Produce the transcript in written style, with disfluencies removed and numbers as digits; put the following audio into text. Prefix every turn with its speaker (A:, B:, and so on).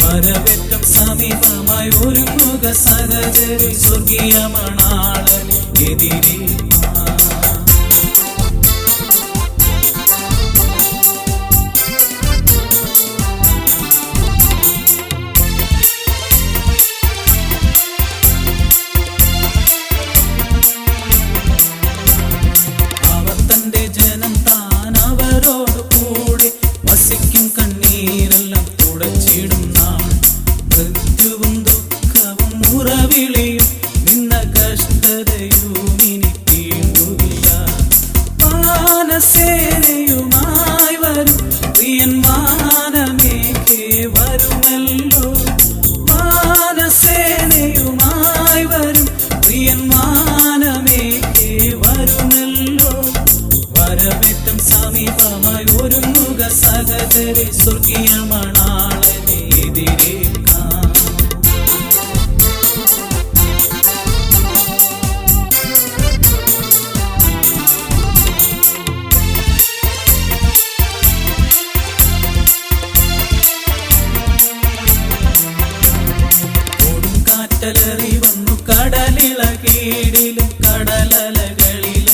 A: വരവേറ്റം സമീപമായി ഒരുങ്ങുക സഹചരി സ്വർഗീയ മണാളന് എതിരേൽപ്പാൻ. അവർ തന്റെ ജനം താൻ അവരോട് കൂടെ വസിക്കും, കണ്ണീരെല്ലാം തുടച്ചിടും നാൾ. മൃത്യുവും ദുഃഖവും മുറവിളിയും നിന്ന കഷ്ടതയും ഇനി തീണ്ടുകില്ല. വാനസേനയുമായി വരും പ്രിയൻ വാനമേഘേ വരുമല്ലോ. വാനസേനയുമായി വരും പ്രിയൻ വാനമേഘേ വരുമല്ലോ. വരവേറ്റം സമീപമായി ഒരുങ്ങുക സഹചരി സ്വർഗീയ മണാളനെ എതിരേൽക്കാൻ. കൊടുങ്കാറ്റലറി വന്നു കടലിളകീടിലും കടലലകളിൽ